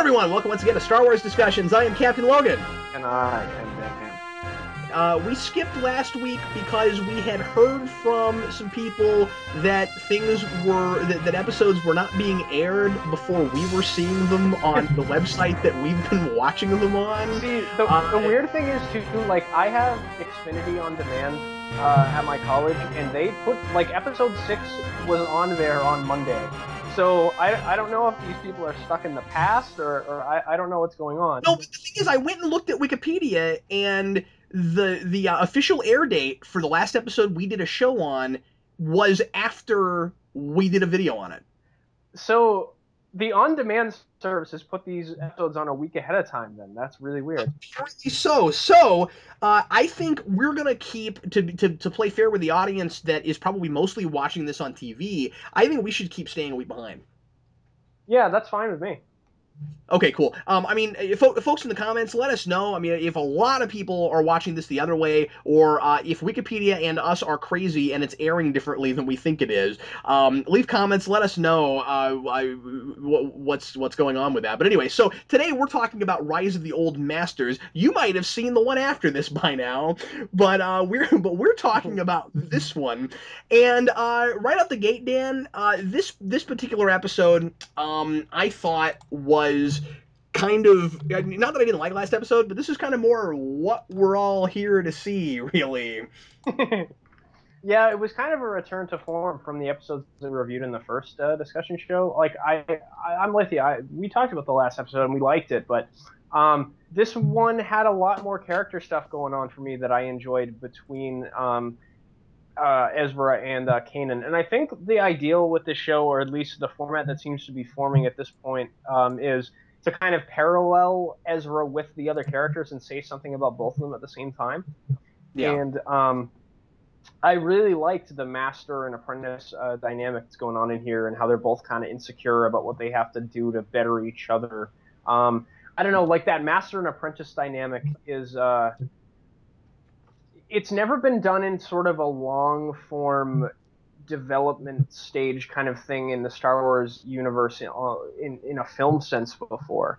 everyone, welcome once again to Star Wars Discussions. I am Captain Logan. And I am Dan. We skipped last week because we had heard from some people that that episodes were not being aired before we were seeing them on the website that we've been watching them on. See, the weird thing is, too, like, I have Xfinity on demand at my college, and they put, like, episode 6 was on there on Monday. So I don't know if these people are stuck in the past, or I don't know what's going on. No, but the thing is, I went and looked at Wikipedia, and the official air date for the last episode we did a show on was after we did a video on it. So the on-demand services put these episodes on a week ahead of time, then. That's really weird. Apparently so. So, I think we're going to keep, to play fair with the audience that is probably mostly watching this on TV, I think we should keep staying a week behind. Yeah, that's fine with me. Okay, cool. I mean, if folks in the comments, let us know. I mean, if a lot of people are watching this the other way, or if Wikipedia and us are crazy and it's airing differently than we think it is, leave comments. Let us know what's going on with that. But anyway, so today we're talking about Rise of the Old Masters. You might have seen the one after this by now, but we're talking about this one. And right out the gate, Dan, this particular episode, I thought was kind of, not that I didn't like last episode, but this is kind of more what we're all here to see, really. Yeah, it was kind of a return to form from the episodes that we reviewed in the first discussion show. Like, I'm with you. We talked about the last episode and we liked it, but this one had a lot more character stuff going on for me that I enjoyed between Ezra and Kanan. And I think the ideal with this show, or at least the format that seems to be forming at this point, is to kind of parallel Ezra with the other characters and say something about both of them at the same time. Yeah. And I really liked the master and apprentice dynamic that's going on in here, and how they're both kind of insecure about what they have to do to better each other. I don't know, like, that master and apprentice dynamic is it's never been done in sort of a long form development stage kind of thing in the Star Wars universe in a film sense before.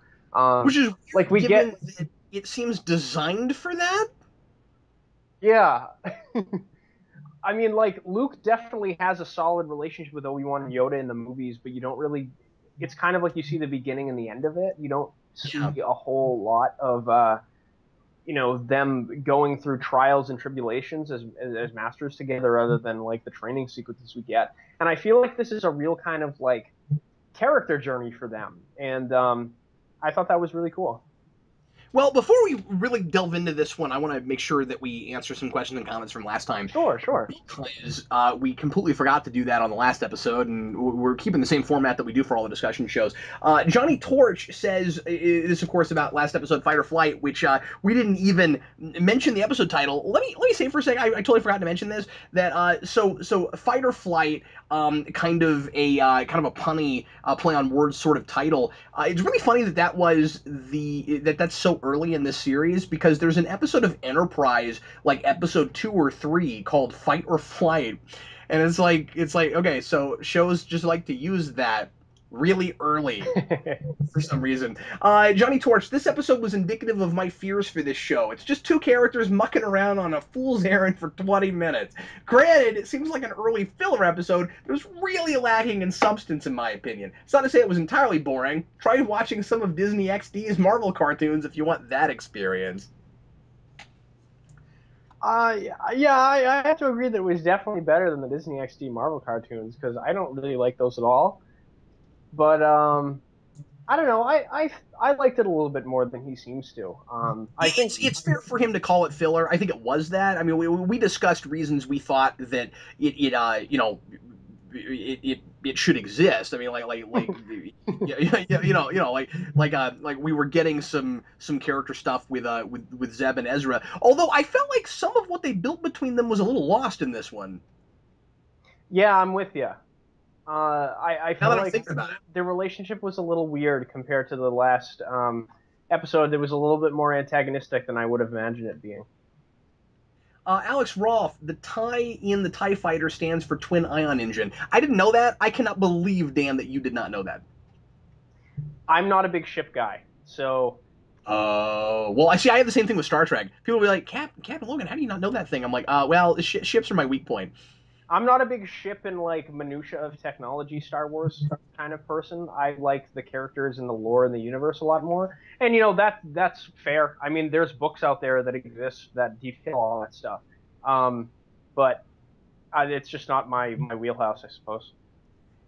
Which is like, we given get that it seems designed for that. Yeah. I mean, like, Luke definitely has a solid relationship with Obi-Wan and Yoda in the movies, but you don't really, it's kind of like you see the beginning and the end of it. You don't see a whole lot of them going through trials and tribulations as masters together, other than, like, the training sequences we get. And I feel like this is a real kind of, like, character journey for them. And I thought that was really cool. Well, before we really delve into this one, I want to make sure that we answer some questions and comments from last time. Sure. Because we completely forgot to do that on the last episode, and we're keeping the same format that we do for all the discussion shows. Johnny Torch says, this, of course, about last episode, Fight or Flight, which we didn't even mention the episode title. Let me say for a second, I totally forgot to mention this, that so Fight or Flight, kind of a punny play on words sort of title. It's really funny that was that's so early in this series, because there's an episode of Enterprise, like episode 2 or 3, called Fight or Flight, and it's like okay, so shows just like to use that really early for some reason. Johnny Torch, this episode was indicative of my fears for this show. It's just two characters mucking around on a fool's errand for 20 minutes. Granted, it seems like an early filler episode, but it was really lacking in substance, in my opinion. It's not to say it was entirely boring. Try watching some of Disney XD's Marvel cartoons if you want that experience. Yeah, I have to agree that it was definitely better than the Disney XD Marvel cartoons, because I don't really like those at all. But I don't know. I liked it a little bit more than he seems to. I think it's fair for him to call it filler. I think it was that. I mean, we discussed reasons we thought that it should exist. I mean, like we were getting some character stuff with Zeb and Ezra. Although I felt like some of what they built between them was a little lost in this one. Yeah, I'm with you. I feel like the relationship was a little weird compared to the last episode. That was a little bit more antagonistic than I would have imagined it being. Alex Rolfe, the TIE in the TIE Fighter stands for Twin Ion Engine. I didn't know that. I cannot believe, Dan, that you did not know that. I'm not a big ship guy, so Well, I see. I have the same thing with Star Trek. People will be like, Captain Logan, how do you not know that thing? I'm like, well, ships are my weak point. I'm not a big ship and like minutia of technology Star Wars kind of person. I like the characters and the lore and the universe a lot more. And that's fair. I mean, there's books out there that exist that detail all that stuff. Um, but it's just not my wheelhouse, I suppose.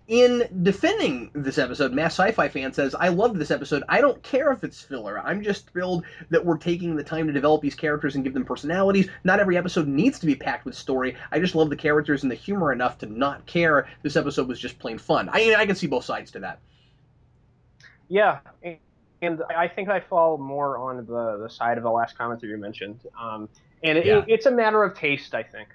In defending this episode, Mass Sci-Fi Fan says, I loved this episode. I don't care if it's filler. I'm just thrilled that we're taking the time to develop these characters and give them personalities. Not every episode needs to be packed with story. I just love the characters and the humor enough to not care. This episode was just plain fun. I can see both sides to that. Yeah, and I think I fall more on the side of the last comment that you mentioned. And Yeah. it's a matter of taste, I think.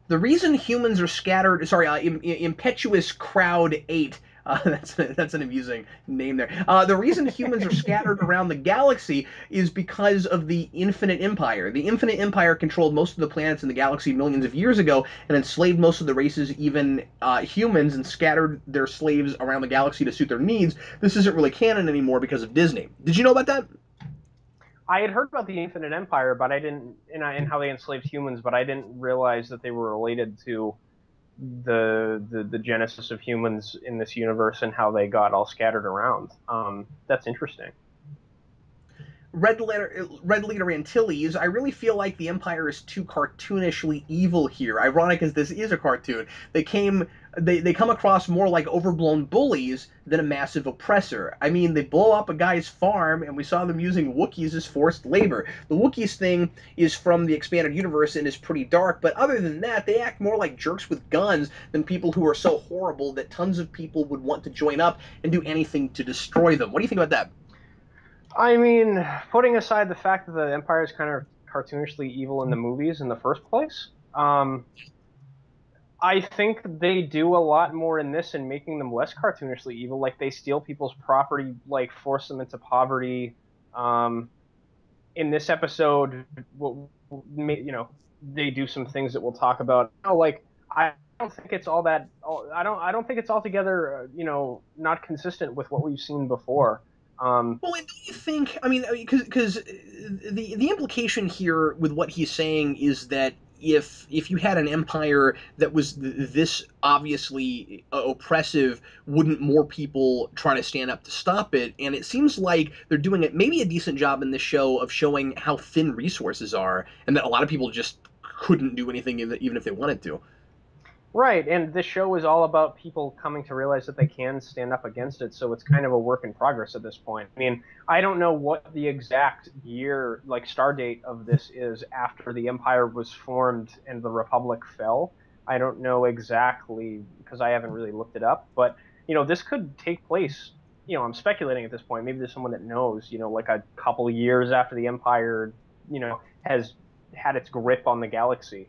The reason humans are scattered. Sorry, impetuous crowd 8. That's an amusing name there. The reason humans are scattered around the galaxy is because of the Infinite Empire. The Infinite Empire controlled most of the planets in the galaxy millions of years ago and enslaved most of the races, even humans, and scattered their slaves around the galaxy to suit their needs. This isn't really canon anymore because of Disney. Did you know about that? I had heard about the Infinite Empire, but I didn't, and how they enslaved humans, but I didn't realize that they were related to the genesis of humans in this universe and how they got all scattered around. That's interesting. Red Leader Antilles, I really feel like the Empire is too cartoonishly evil here. Ironic as this is a cartoon, they come across more like overblown bullies than a massive oppressor. I mean, they blow up a guy's farm, and we saw them using Wookiees as forced labor. The Wookiees thing is from the expanded universe and is pretty dark, but other than that, they act more like jerks with guns than people who are so horrible that tons of people would want to join up and do anything to destroy them. What do you think about that? I mean, putting aside the fact that the Empire is kind of cartoonishly evil in the movies in the first place, I think they do a lot more in this in making them less cartoonishly evil. Like they steal people's property, like force them into poverty. Um, in this episode, they do some things that we'll talk about. Like I don't think it's all that. I don't think it's altogether, not consistent with what we've seen before. Well, and don't you think? I mean, because the implication here with what he's saying is that if you had an empire that was this obviously oppressive, wouldn't more people try to stand up to stop it? And it seems like they're doing it maybe a decent job in this show of showing how thin resources are, and that a lot of people just couldn't do anything even if they wanted to. Right, and this show is all about people coming to realize that they can stand up against it, so it's kind of a work in progress at this point. I mean, I don't know what the exact year, like star date of this is after the Empire was formed and the Republic fell. I don't know exactly because I haven't really looked it up, but this could take place. I'm speculating at this point. Maybe there's someone that knows, like a couple of years after the Empire, has had its grip on the galaxy.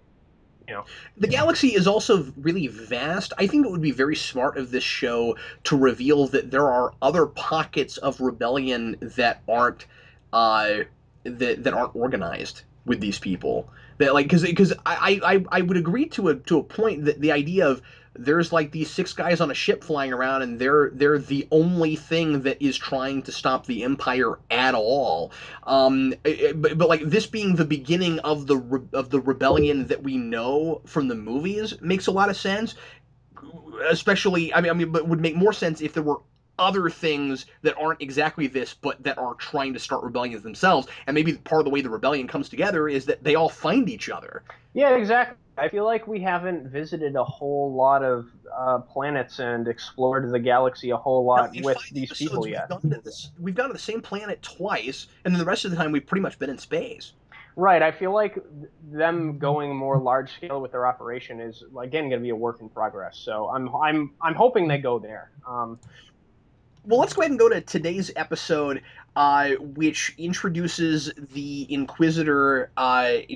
You know. The galaxy is also really vast. I think it would be very smart of this show to reveal that there are other pockets of rebellion that aren't uh, that aren't organized with these people. That like because I would agree to a point that the idea of there's like these six guys on a ship flying around and they're the only thing that is trying to stop the empire at all. But like this being the beginning of the rebellion that we know from the movies makes a lot of sense. Especially, but would make more sense if there were other things that aren't exactly this, but that are trying to start rebellions themselves. And maybe part of the way the rebellion comes together is that they all find each other. Yeah, exactly. I feel like we haven't visited a whole lot of planets and explored the galaxy a whole No, lot in with five these people episodes, yet. we've gone to the same planet twice, and then the rest of the time we've pretty much been in space. Right. I feel like them going more large scale with their operation is again going to be a work in progress. So I'm hoping they go there. Well, let's go ahead and go to today's episode. which introduces the Inquisitor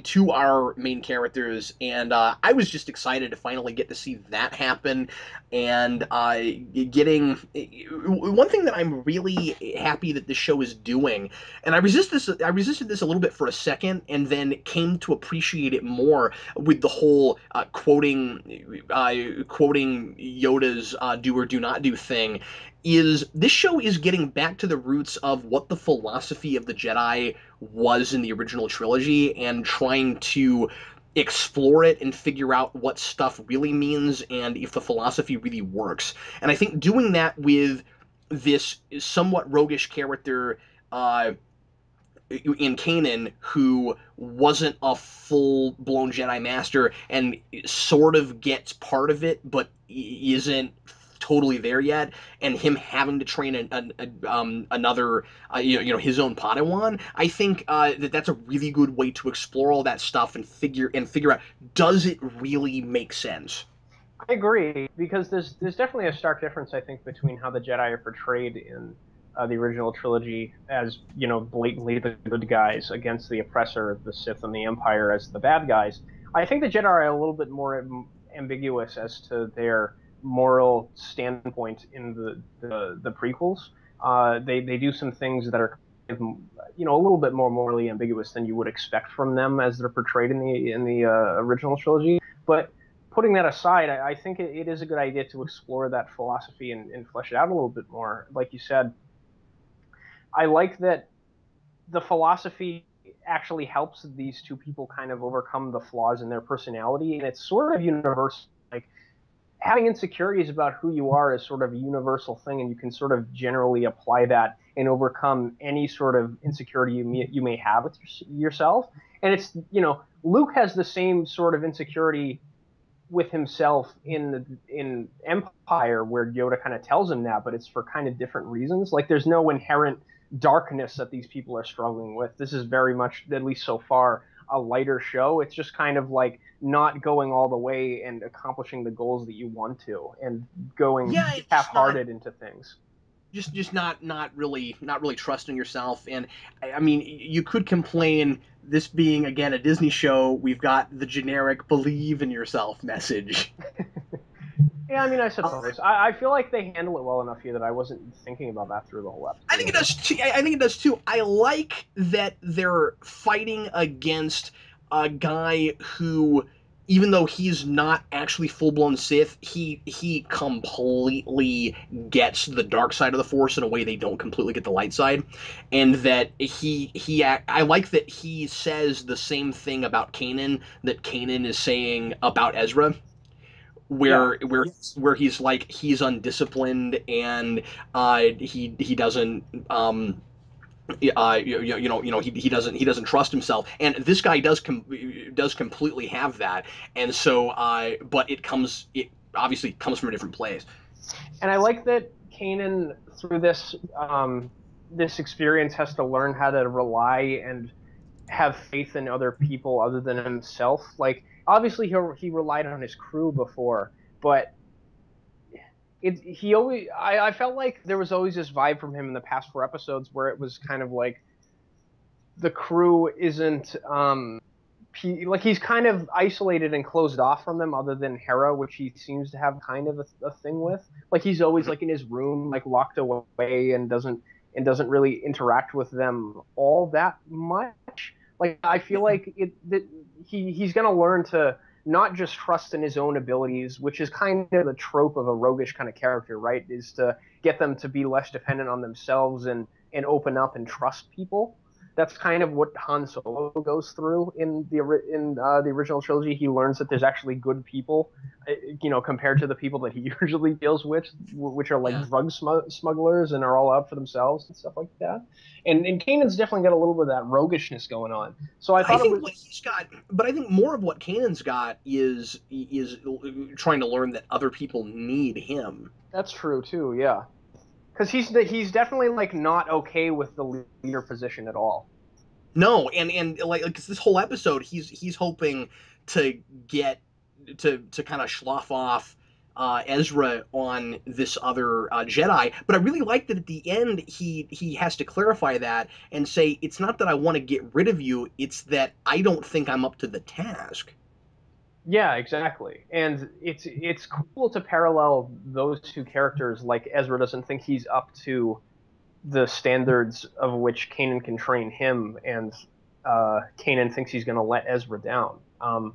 to our main characters, and I was just excited to finally get to see that happen. And getting one thing that I'm really happy that this show is doing, and I resisted this a little bit for a second, and then came to appreciate it more with the whole quoting Yoda's "do or do not do" thing. Is this show is getting back to the roots of what the philosophy of the Jedi was in the original trilogy, and trying to explore it and figure out what stuff really means and if the philosophy really works. And I think doing that with this somewhat roguish character in Kanan, who wasn't a full-blown Jedi Master and sort of gets part of it but isn't totally there yet, and him having to train another his own Padawan. I think that's a really good way to explore all that stuff and figure out, does it really make sense. I agree, because there's definitely a stark difference, I think, between how the Jedi are portrayed in the original trilogy as, blatantly the good guys against the oppressor, the Sith, and the Empire as the bad guys. I think the Jedi are a little bit more ambiguous as to their moral standpoint in the prequels. They do some things that are, a little bit more morally ambiguous than you would expect from them as they're portrayed in the original trilogy. But putting that aside, I think it is a good idea to explore that philosophy and flesh it out a little bit more. Like you said, I like that the philosophy actually helps these two people kind of overcome the flaws in their personality, and it's sort of universal. Like, having insecurities about who you are is sort of a universal thing, and you can sort of generally apply that and overcome any sort of insecurity you may have with yourself. And it's, Luke has the same sort of insecurity with himself in Empire, where Yoda kind of tells him that, but it's for kind of different reasons. Like, there's no inherent darkness that these people are struggling with. This is very much, at least so far, a lighter show. It's just kind of like not going all the way and accomplishing the goals that you want to, and going Yeah, it's just not half-hearted into things. not really trusting yourself. And I mean, you could complain, this being again a Disney show, we've got the generic "believe in yourself" message. Yeah, I mean, I uh, suppose. I feel like they handle it well enough here that I wasn't thinking about that through the whole I think episode. it does too. I think it does too. I like that they're fighting against a guy who, even though he's not actually full blown Sith, he completely gets the dark side of the Force in a way they don't completely get the light side, and that I like that he says the same thing about Kanan that Kanan is saying about Ezra, Yeah. where he's like, he's undisciplined, and he doesn't he doesn't trust himself, and this guy does completely have that. And so but it obviously comes from a different place. And I like that Kanan, through this experience, has to learn how to rely and have faith in other people other than himself. Like, obviously he relied on his crew before, but he always, I felt like there was always this vibe from him in the past four episodes where it was kind of like the crew isn't like, he's kind of isolated and closed off from them, other than Hera, which he seems to have kind of a thing with. Like, he's always like in his room, like locked away, and doesn't really interact with them all that much. Like, I feel like he's gonna learn to not just trust in his own abilities, which is kind of the trope of a roguish kind of character, right? Is to get them to be less dependent on themselves and open up and trust people. That's kind of what Han Solo goes through in the original trilogy. He learns that there's actually good people, compared to the people that he usually deals with, which are like Yeah. drug smugglers and are all out for themselves and stuff like that. And Kanan's definitely got a little bit of that roguishness going on. So I I thought it think was what he's got, but I think more of what Kanan's got is trying to learn that other people need him. That's true too, yeah. Because he's definitely like not okay with the leader position at all. No, and like this whole episode, he's hoping to get to kind of slough off Ezra on this other Jedi. But I really like that at the end he has to clarify that and say it's not that I want to get rid of you, it's that I don't think I'm up to the task. Yeah, exactly. And it's cool to parallel those two characters. Like Ezra doesn't think he's up to the standards of which Kanan can train him, and Kanan thinks he's going to let Ezra down.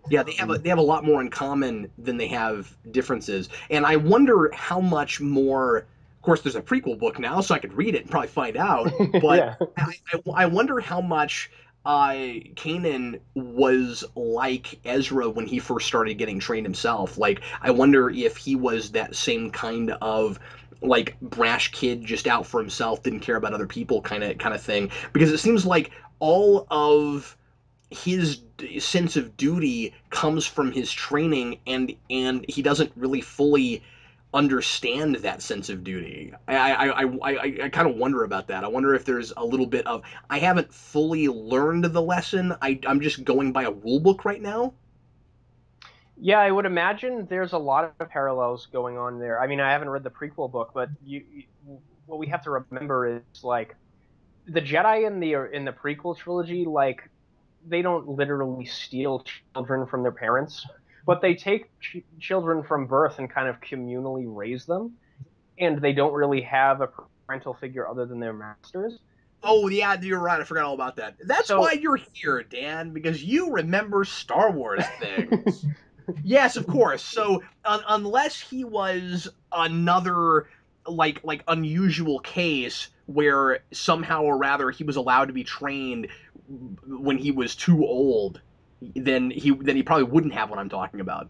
Yeah, they have a lot more in common than they have differences, and I wonder how much more. Of course, there's a prequel book now, so I could read it and probably find out. But Yeah. I wonder how much Kanan was like Ezra when he first started getting trained himself. Like, I wonder if he was that same kind of like brash kid, just out for himself, didn't care about other people, kind of thing. Because it seems like all of his sense of duty comes from his training, and he doesn't really fully understand that sense of duty. I kind of wonder about that. I wonder if there's a little bit of I haven't fully learned the lesson. I'm just going by a rule book right now. Yeah, I would imagine there's a lot of parallels going on there. I mean, I haven't read the prequel book, but what we have to remember is like the Jedi in the prequel trilogy, like they don't literally steal children from their parents, but they take children from birth and kind of communally raise them, and they don't really have a parental figure other than their masters. Oh yeah, you're right. I forgot all about that. That's why So, you're here, Dan, because you remember Star Wars things. Yes, of course. So unless he was another like unusual case where somehow or rather he was allowed to be trained when he was too old, then he probably wouldn't have what I'm talking about.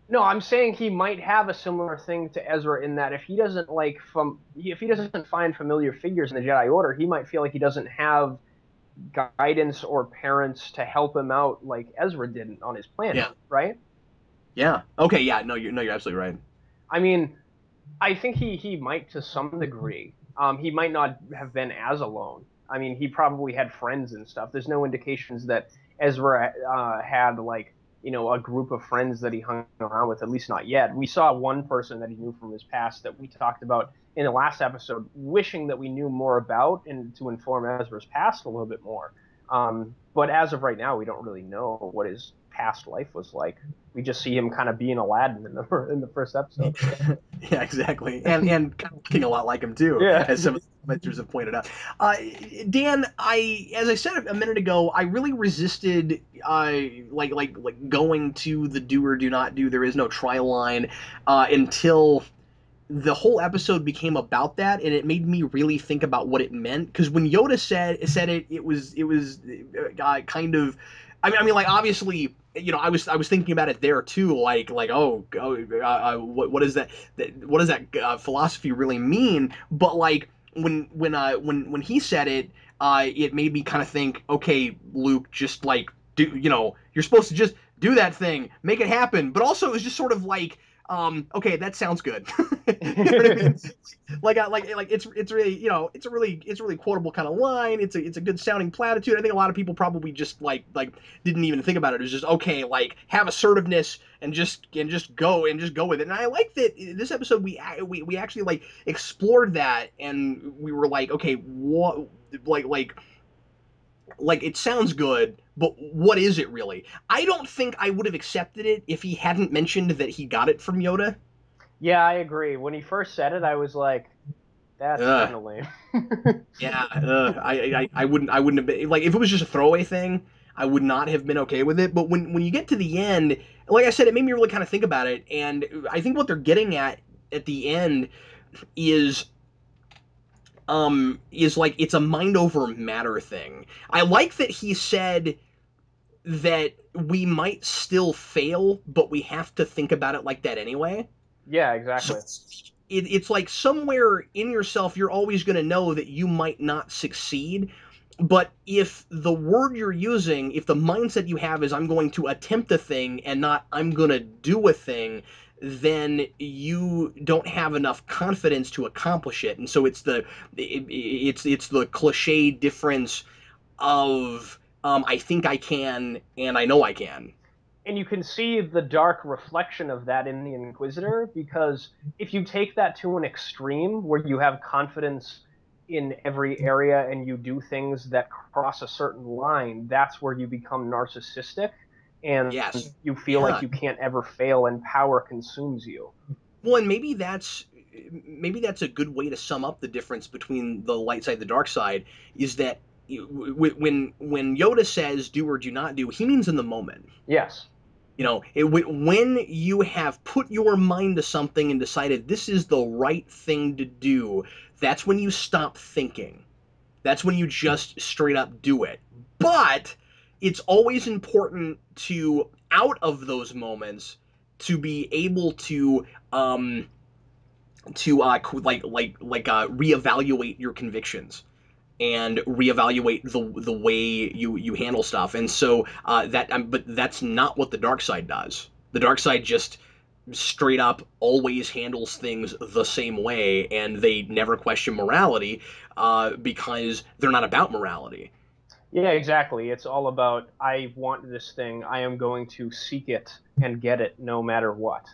no, I'm saying he might have a similar thing to Ezra in that if he doesn't find familiar figures in the Jedi Order, he might feel like he doesn't have guidance or parents to help him out like Ezra did on his planet, Yeah. right? Yeah. Okay. Yeah. No, you're absolutely right. I mean, I think he might to some degree. He might not have been as alone. I mean, he probably had friends and stuff. There's no indications that Ezra had like a group of friends that he hung around with. At least not yet. We saw one person that he knew from his past that we talked about in the last episode, wishing that we knew more about and to inform Ezra's past a little bit more. But as of right now, we don't really know what his past life was like. We just see him kind of being Aladdin in the first episode. Yeah, exactly, and kind of looking a lot like him too, Yeah. as some of the commenters have pointed out. Uh, Dan, as I said a minute ago, I really resisted like going to the do or do not do. There is no try line until the whole episode became about that, and it made me really think about what it meant. Because when Yoda said it, it was kind of. I mean, like obviously, I was thinking about it there too. Like what is that? What does that philosophy really mean? But like when he said it, it made me kind of think. Okay, Luke, just like do you're supposed to just do that thing, make it happen. But also, it was just sort of like okay, that sounds good. You know what I mean? Like it's really it's a really quotable kind of line. It's a good sounding platitude. I think a lot of people probably just like didn't even think about it. It was just okay, like have assertiveness and just go with it. And I like that this episode we actually like explored that, and we were like, okay, what like it sounds good, but what is it really? I don't think I would have accepted it if he hadn't mentioned that he got it from Yoda. Yeah, I agree. When he first said it, I was like, that's Ugh. kind of lame. Yeah, I wouldn't have been like if it was just a throwaway thing, I would not have been okay with it. But when you get to the end, like I said, it made me really kind of think about it, and I think what they're getting at the end is is like it's a mind over matter thing. I like that he said that we might still fail, but we have to think about it like that anyway. Yeah, So exactly. it's like somewhere in yourself, you're always going to know that you might not succeed. But if the word you're using, if the mindset you have is I'm going to attempt a thing and not I'm going to do a thing, then you don't have enough confidence to accomplish it. And so it's the cliche difference of I think I can and I know I can. And you can see the dark reflection of that in the Inquisitor, because if you take that to an extreme where you have confidence in every area and you do things that cross a certain line, that's where you become narcissistic and Yes. you feel like Yeah. you can't ever fail and power consumes you. Well, and maybe that's a good way to sum up the difference between the light side and the dark side, is that when Yoda says do or do not do, he means in the moment. Yes. When you have put your mind to something and decided this is the right thing to do, that's when you stop thinking. That's when you just straight up do it. But it's always important to, out of those moments, to be able um reevaluate your convictions and reevaluate the way you handle stuff. And so but that's not what the dark side does. The dark side just straight up always handles things the same way, and they never question morality, because they're not about morality. Yeah, exactly. It's all about I want this thing, I am going to seek it and get it no matter what.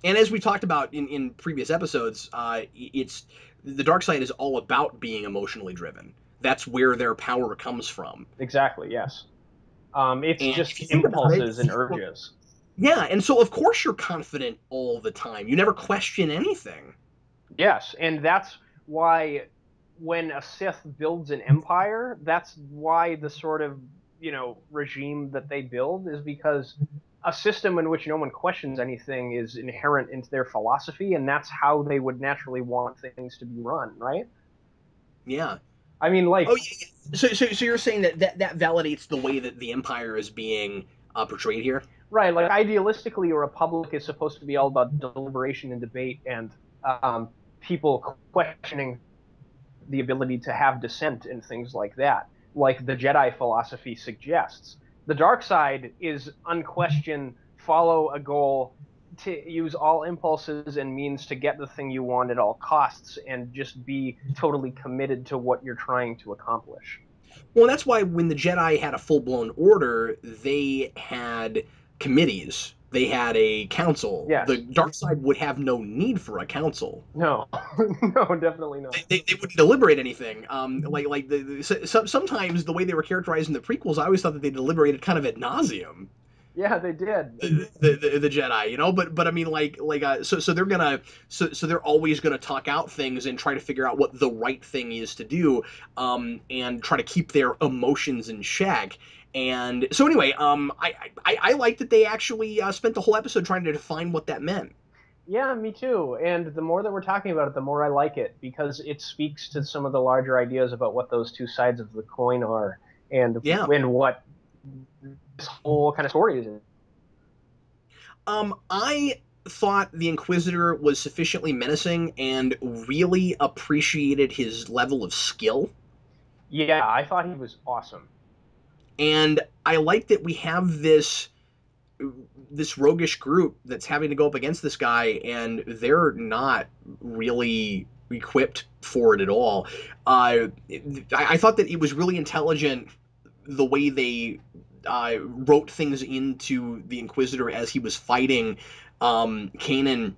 And as we talked about in previous episodes, it's the dark side is all about being emotionally driven. That's where their power comes from. Exactly, yes. It's And just if you think about it, impulses and urges. yeah, and so of course you're confident all the time. You never question anything. Yes, and that's why when a Sith builds an empire, that's why the sort of, regime that they build is because a system in which no one questions anything is inherent into their philosophy, and that's how they would naturally want things to be run, right? Yeah. I mean, Oh, like, yeah, yeah. So you're saying that validates the way that the empire is being portrayed here? right, like idealistically, a republic is supposed to be all about deliberation and debate and people questioning the ability to have dissent and things like that, like the Jedi philosophy suggests. The dark side is unquestioned, follow a goal, to use all impulses and means to get the thing you want at all costs, and just be totally committed to what you're trying to accomplish. Well, that's why when the Jedi had a full blown order, they had committees. They had a council. The Yes. dark side would have no need for a council. No. No, definitely not. They wouldn't deliberate anything. Sometimes the way they were characterized in the prequels, I always thought that they deliberated kind of ad nauseum. Yeah, they did. The Jedi, but I mean, so they're gonna, so they're always gonna talk out things and try to figure out what the right thing is to do, and try to keep their emotions in check. And so anyway, I like that they actually spent the whole episode trying to define what that meant. Yeah, me too. And the more that we're talking about it, the more I like it because it speaks to some of the larger ideas about what those two sides of the coin are and Yeah. what this whole kind of story is. I thought the Inquisitor was sufficiently menacing and really appreciated his level of skill. Yeah, I thought he was awesome. And I like that we have this roguish group that's having to go up against this guy, and they're not really equipped for it at all. I thought that it was really intelligent the way they wrote things into the Inquisitor as he was fighting Kanan,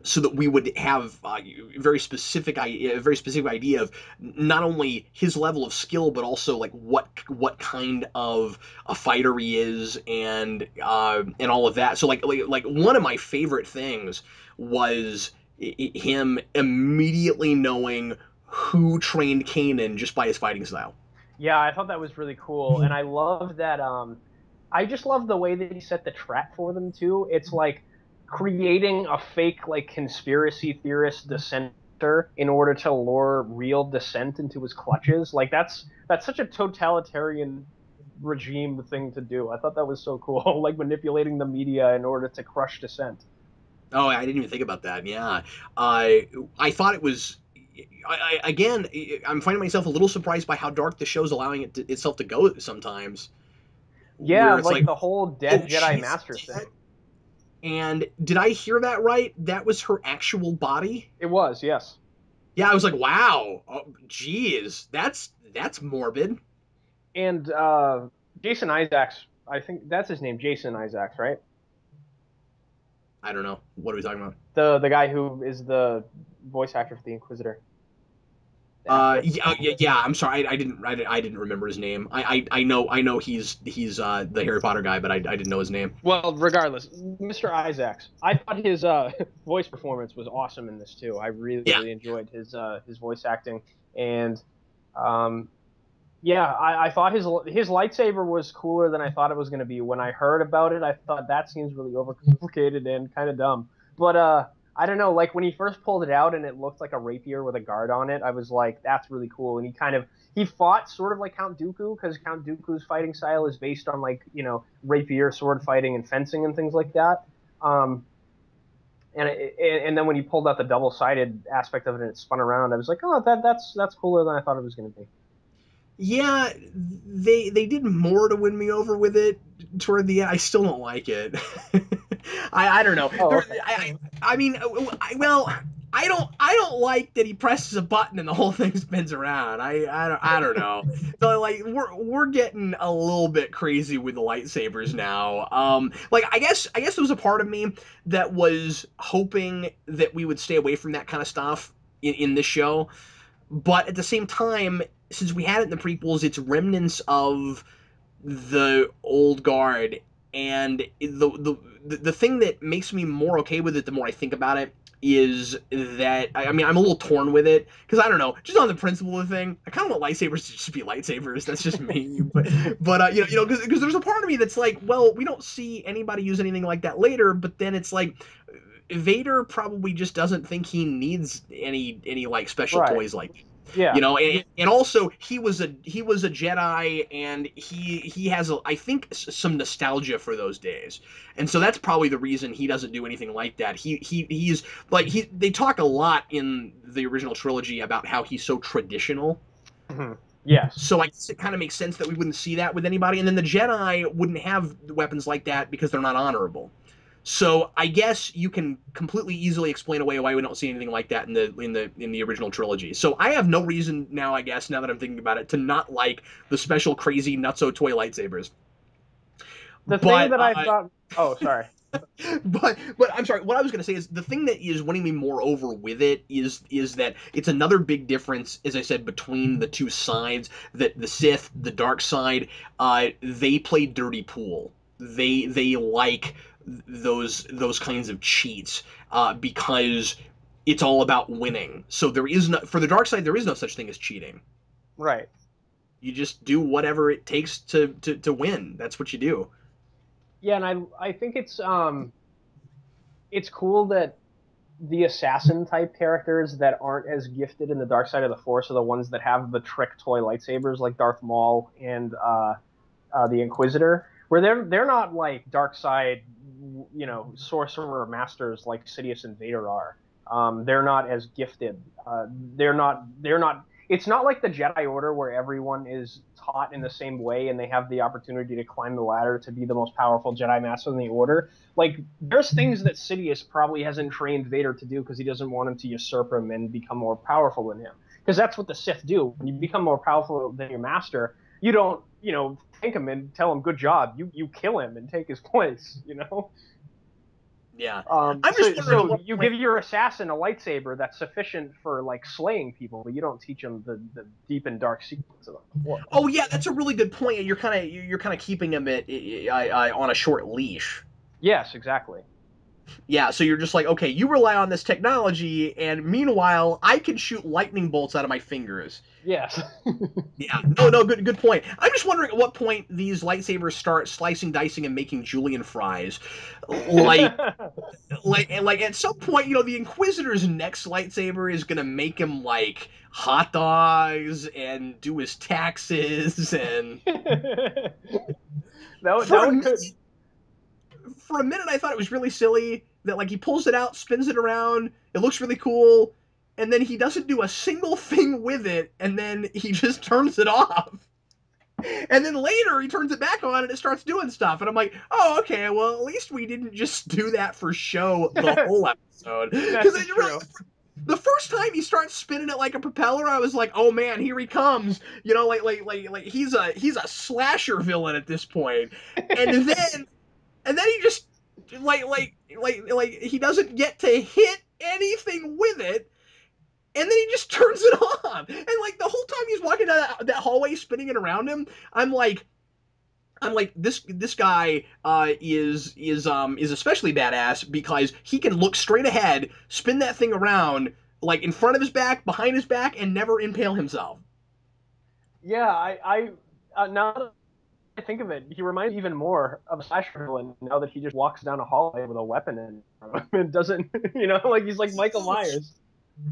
so that we would have a very specific idea of not only his level of skill, but also like what kind of a fighter he is, and all of that. So like one of my favorite things was him immediately knowing who trained Kanan just by his fighting style. Yeah, I thought that was really cool. And I love that I just love the way that he set the trap for them too. It's like creating a fake like conspiracy theorist dissenter in order to lure real dissent into his clutches. Like that's such a totalitarian regime thing to do. I thought that was so cool, like manipulating the media in order to crush dissent. Oh, I didn't even think about that. Yeah, I I thought it was. Again, I'm finding myself a little surprised by how dark the show's allowing itself to go sometimes, Yeah, where it's like like, the whole oh, dead Jedi she's Master dead. thing. And did I hear that right? That was her actual body? It was, yes. Yeah, I was like, wow, oh, geez, that's morbid. And Jason Isaacs I think that's his name, Jason Isaacs, right? I don't know. What are we talking about? The guy who is the voice actor for the Inquisitor, the actor. Yeah. I'm sorry. I didn't remember his name. I know he's the Harry Potter guy, but I didn't know his name. Well, regardless, Mr. Isaacs. I thought his voice performance was awesome in this too. I really, Yeah. really enjoyed his voice acting, and um, yeah, I thought his lightsaber was cooler than I thought it was going to be. When I heard about it, I thought that seems really overcomplicated and kind of dumb. But I don't know. Like when he first pulled it out and it looked like a rapier with a guard on it, I was like, that's really cool. And he fought sort of like Count Dooku because Count Dooku's fighting style is based on like rapier sword fighting and fencing and things like that. Um, and then when he pulled out the double sided aspect of it and it spun around, I was like, oh, that's cooler than I thought it was going to be. Yeah, they did more to win me over with it toward the end. I still don't like it. I don't know. Oh, okay. I mean, well, I don't like that he presses a button and the whole thing spins around. I don't know. So like we're getting a little bit crazy with the lightsabers now. Like I guess there was a part of me that was hoping that we would stay away from that kind of stuff in this show. But at the same time, since we had it in the prequels, it's remnants of the old guard, and the thing that makes me more okay with it the more I think about it is that I mean I'm a little torn with it because I don't know, just on the principle of the thing, I kind of want lightsabers to just be lightsabers. That's just me, but you know because there's a part of me that's like, well, we don't see anybody use anything like that later, but then it's like Vader probably just doesn't think he needs any like special Right. toys like, you Yeah. know, and also he was a Jedi, and he has I think some nostalgia for those days, and so that's probably the reason he doesn't do anything like that. He's like they talk a lot in the original trilogy about how he's so traditional. Mhm. Yes. So I guess it kind of makes sense that we wouldn't see that with anybody, and then the Jedi wouldn't have weapons like that because they're not honorable. So I guess you can completely easily explain away why we don't see anything like that in the original trilogy. So I have no reason now, I guess, now that I'm thinking about it, to not like the special crazy nutso toy lightsabers. The thing But that I thought. Oh, sorry. but I'm sorry. What I was going to say is the thing that is winning me more over with it is that it's another big difference, as I said, between the two sides. That the Sith, the dark side, they play dirty pool. They like those kinds of cheats because it's all about winning. So there is no for the dark side there is no such thing as cheating. Right. You just do whatever it takes to win. That's what you do. Yeah, and I think it's cool that the assassin type characters that aren't as gifted in the dark side of the Force are the ones that have the trick toy lightsabers like Darth Maul and the Inquisitor, where they're not like dark side, sorcerer masters like Sidious and Vader are. They're not as gifted. They're not. It's not like the Jedi Order where everyone is taught in the same way and they have the opportunity to climb the ladder to be the most powerful Jedi Master in the Order. Like there's things that Sidious probably hasn't trained Vader to do because he doesn't want him to usurp him and become more powerful than him. Because that's what the Sith do. When you become more powerful than your master, you don't, thank him and tell him good job. You kill him and take his place. Yeah, Um, I'm just so wondering at so what you point. give your assassin a lightsaber that's sufficient for like slaying people, but you don't teach him the deep and dark secrets of the Force. Oh yeah, that's a really good point. You're kind of keeping him on a short leash. Yes, exactly. Yeah, so you're just like, okay, you rely on this technology, and meanwhile, I can shoot lightning bolts out of my fingers. Yes. Yeah, no, good point. I'm just wondering at what point these lightsabers start slicing, dicing, and making julienne fries. Like, like at some point, the Inquisitor's next lightsaber is gonna make him like hot dogs and do his taxes and That for a would minute, could. I thought it was really silly that like he pulls it out, spins it around, it looks really cool, and then he doesn't do a single thing with it, and then he just turns it off. And then later he turns it back on and it starts doing stuff. And I'm like, oh, okay, well, at least we didn't just do that for show the whole episode. Because That's true. The first time he starts spinning it like a propeller, I was like, "Oh man, here he comes!" You know, like he's a slasher villain at this point. And then he just like he doesn't get to hit anything with it, and then he just turns it off. And like the whole time he's walking down that hallway, spinning it around him, I'm like, this guy is especially badass because he can look straight ahead, spin that thing around like in front of his back, behind his back, and never impale himself. Yeah, now that I think of it, he reminds me even more of a slasher villain now that he just walks down a hallway with a weapon in front of him and doesn't, like he's like He Michael moves, Myers.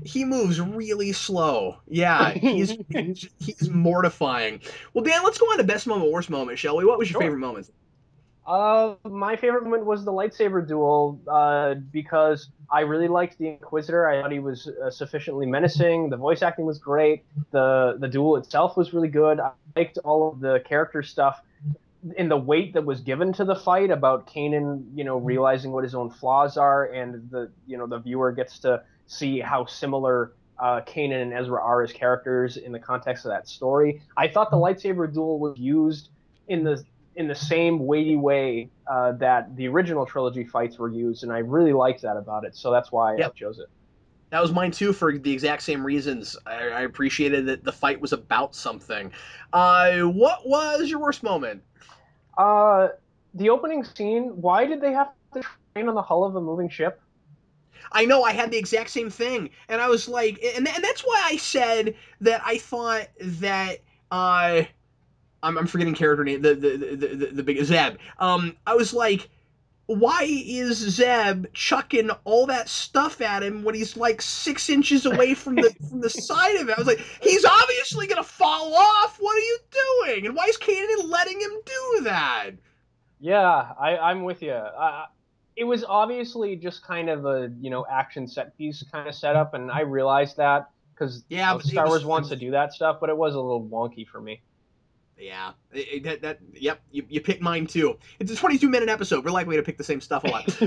he moves really slow. Yeah, he's mortifying. Well, Dan, let's go on to best moment, worst moment, shall we? What was your Sure. favorite moments? My favorite moment was the lightsaber duel, because I really liked the Inquisitor. I thought he was sufficiently menacing. The voice acting was great. The duel itself was really good. I liked all of the character stuff in the weight that was given to the fight about Kanan, realizing what his own flaws are, and the viewer gets to see how similar Kanan and Ezra are as characters in the context of that story. I thought the lightsaber duel was used in the same weighty way that the original trilogy fights were used, and I really liked that about it. So that's why I Yep, chose it. that was mine too for the exact same reasons. I appreciated that the fight was about something. What was your worst moment? Uh, the opening scene. Why did they have to train on the hull of a moving ship? I know I had the exact same thing, and I was like, and that's why I said that I thought that I'm forgetting character name, the big Zeb. I was like, why is Zeb chucking all that stuff at him when he's like 6 inches away from the side of it? I was like, he's obviously gonna fall off. What are you doing? And why is Kanan letting him do that? Yeah, I'm with you. It was obviously just kind of a action set piece kind of setup, and I realized that because Yeah, but it Star was Wars wants fun. to do that stuff, but it was a little wonky for me. Yeah, yep, you picked mine too. It's a 22-minute episode. We're likely to pick the same stuff a lot.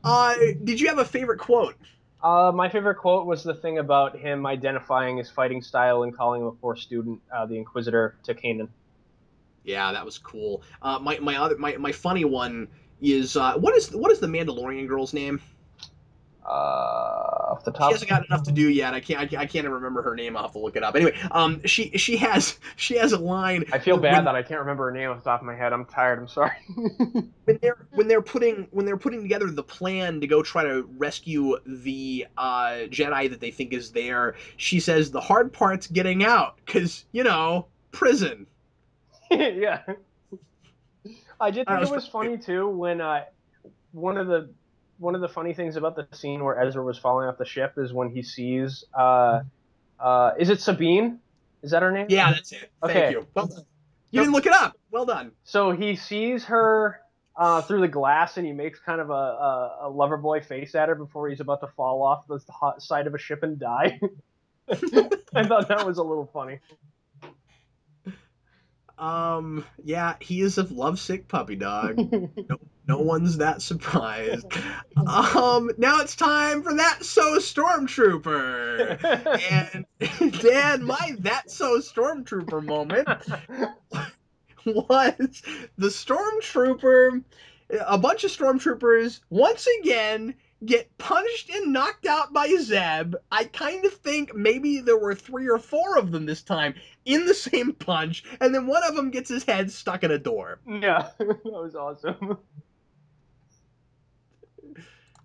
Uh, did you have a favorite quote? My favorite quote was the thing about him identifying his fighting style and calling him a poor student, the Inquisitor, to Kanan. Yeah, that was cool. My funny one is what is the Mandalorian girl's name? Off the She top. hasn't got enough to do yet. I can't even remember her name. I'll have to look it up. Anyway, she has a line I feel bad when that I can't remember her name off the top of my head. I'm tired. I'm sorry. when they're putting together the plan to go try to rescue the Jedi that they think is there. She says the hard part's getting out because prison. Yeah, I did That think it was was pretty good. funny too when one of the one of the funny things about the scene where Ezra was falling off the ship is when he sees is it Sabine? Is that her name? Yeah, that's it. Thank Okay. you. Well done. You So didn't look it up. Well done. so he sees her through the glass and he makes kind of a lover boy face at her before he's about to fall off the side of a ship and die. I thought that was a little funny. Yeah, he is a lovesick puppy dog. No, no one's that surprised. Now it's time for That So Stormtrooper. And Dan, my That So Stormtrooper moment was the stormtrooper. A bunch of stormtroopers once again get punched and knocked out by Zeb. I kind of think maybe there were 3 or 4 of them this time in the same punch, and then one of them gets his head stuck in a door. Yeah, that was awesome.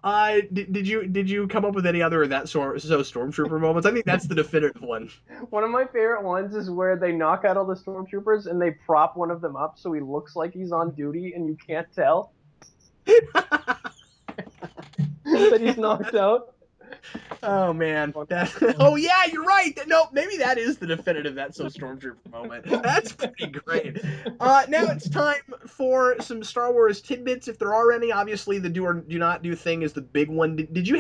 Did you come up with any other that so stormtrooper moments? I think that's the definitive one. One of my favorite ones is where they knock out all the stormtroopers and they prop one of them up so he looks like he's on duty and you can't tell that he's knocked out. Oh man, oh yeah, you're right. Nope, maybe that is the definitive That's So Stormtrooper moment. That's pretty great. Now it's time for some Star Wars tidbits, if there are any. Obviously, the do or do not do thing is the big one. Did you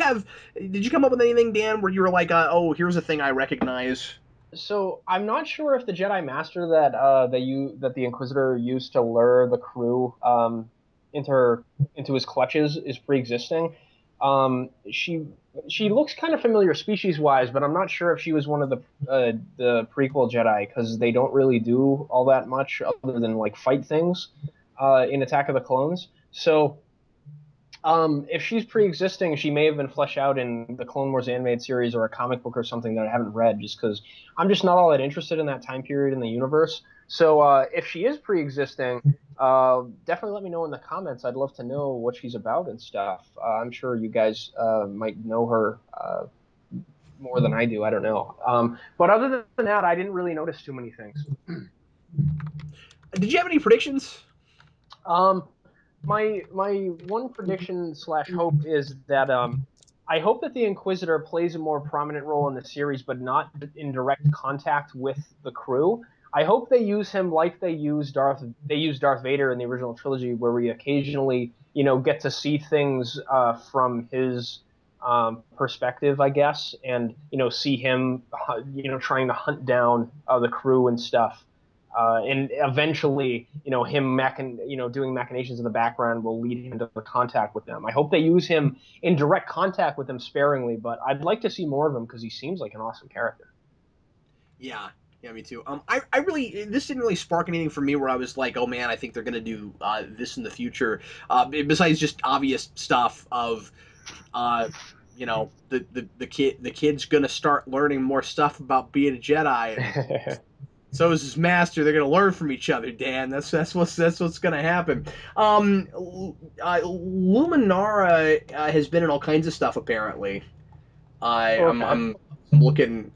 come up with anything, Dan, where you were like, oh, here's a thing I recognize? So I'm not sure if the Jedi Master that the Inquisitor used to lure the crew into into his clutches is pre-existing. She She looks kind of familiar species-wise, but I'm not sure if she was one of the prequel Jedi because they don't really do all that much other than like fight things in Attack of the Clones. So if she's pre-existing, she may have been fleshed out in the Clone Wars animated series or a comic book or something that I haven't read, just because I'm just not all that interested in that time period in the universe. So if she is pre-existing, definitely let me know in the comments. I'd love to know what she's about and stuff. I'm sure you guys might know her more than I do. I don't know. But other than that, I didn't really notice too many things. Did you have any predictions? Um, my one prediction slash hope is that I hope that the Inquisitor plays a more prominent role in the series, but not in direct contact with the crew. I hope they use him like they use Darth Vader in the original trilogy, where we occasionally get to see things from his perspective, I guess, and see him trying to hunt down the crew and stuff. And eventually, doing machinations in the background will lead him to the contact with them. I hope they use him in direct contact with them sparingly, but I'd like to see more of him because he seems like an awesome character. Yeah. Yeah, me too. I really, this didn't really spark anything for me where I was like, oh man, I think they're gonna do this in the future. Besides just obvious stuff of, the kid's gonna start learning more stuff about being a Jedi, and so is his master. They're gonna learn from each other, Dan. That's what's gonna happen. Luminara has been in all kinds of stuff apparently. I I'm Okay. I'm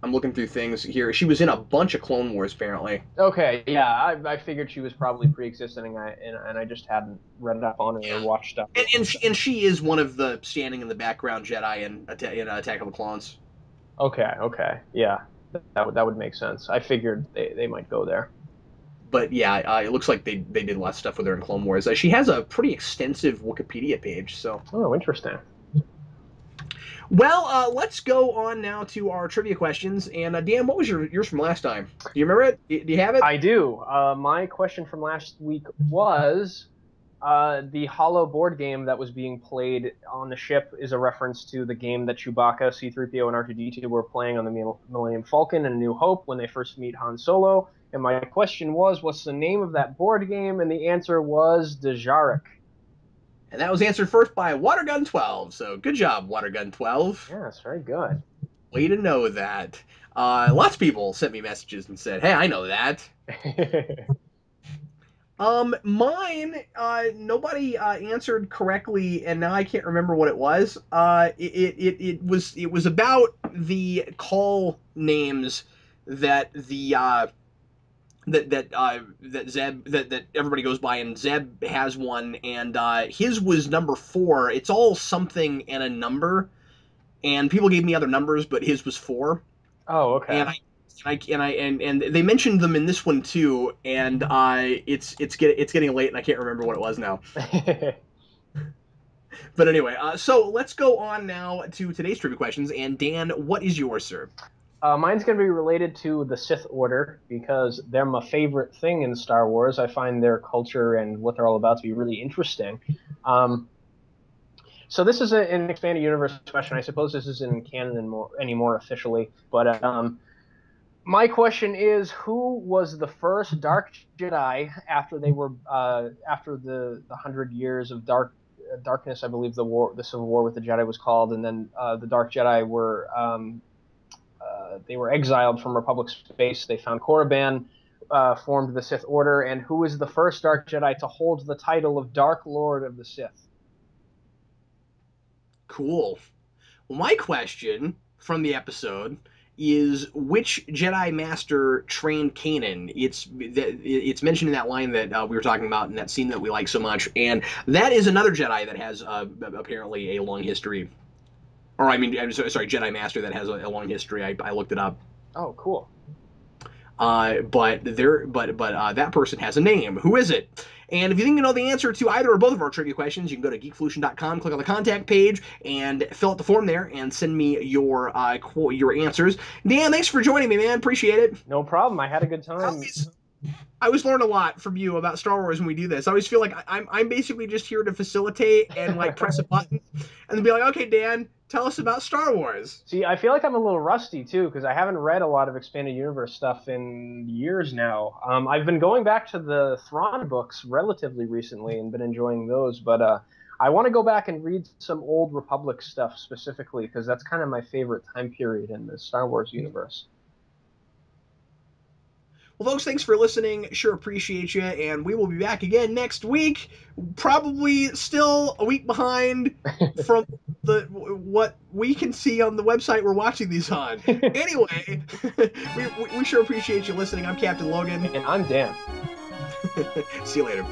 I'm looking through things here. She was in a bunch of Clone Wars apparently. Okay, yeah, I figured she was probably pre-existing, and I just hadn't read up on her or Yeah, watched stuff. and she is one of the standing in the background Jedi in Attack of the Clones. Okay, okay, yeah, that would make sense. I figured they might go there. But yeah, it looks like they did a lot of stuff with her in Clone Wars. She has a pretty extensive Wikipedia page. So, Oh, interesting. well, let's go on now to our trivia questions. And Dan, what was yours from last time? Do you remember it? Do you have it? I do. My question from last week was the Hollow board game that was being played on the ship is a reference to the game that Chewbacca, C-3PO, and R2-D2 were playing on the Millennium Falcon and New Hope when they first meet Han Solo. And my question was, what's the name of that board game? And the answer was Dejarik. And that was answered first by Watergun12. So good job, Watergun12. Yes, very good. Way to know that. Lots of people sent me messages and said, "Hey, I know that." Mine, nobody answered correctly, and now I can't remember what it was. It was about the call names that the that Zeb that everybody goes by, and Zeb has one, and his was number 4. It's all something and a number, and people gave me other numbers, but his was 4, Oh, and okay. and they mentioned them in this one too, and it's getting late, and I can't remember what it was now. But anyway, so let's go on now to today's trivia questions. And Dan, what is yours, sir? Mine's going to be related to the Sith Order because they're my favorite thing in Star Wars. I find their culture and what they're all about to be really interesting. Um, so this is an expanded universe question. I suppose this isn't canon anymore officially, but my question is: who was the first Dark Jedi after they were after the 100 years of darkness? I believe the Civil War with the Jedi was called, and then the Dark Jedi were they were exiled from Republic space. They found Korriban, formed the Sith Order, and who is the first Dark Jedi to hold the title of Dark Lord of the Sith? Cool. Well, my question from the episode is which Jedi Master trained Kanan? It's mentioned in that line that we were talking about in that scene that we like so much, and that is another Jedi that has apparently a long history. Or I mean, I'm sorry, Jedi Master that has a long history. I looked it up. Oh, cool. But that person has a name. Who is it? And if you think you know the answer to either or both of our trivia questions, you can go to geekvolution.com, click on the contact page, and fill out the form there, and send me your answers. Dan, thanks for joining me, man. Appreciate it. No problem. I had a good I time. always, I always learn a lot from you about Star Wars when we do this. I always feel like I'm basically just here to facilitate and like press a button, and then be like, okay, Dan, Tell us about Star Wars. See, I feel like I'm a little rusty too because I haven't read a lot of expanded universe stuff in years now. I've been going back to the Thrawn books relatively recently and been enjoying those, but I want to go back and read some old Republic stuff specifically because that's kind of my favorite time period in the Star Wars universe. Well, folks, thanks for listening. Sure appreciate you, and we will be back again next week. Probably still a week behind from what we can see on the website we're watching these on. Anyway, we sure appreciate you listening. I'm Captain Logan. And I'm Dan. See you later.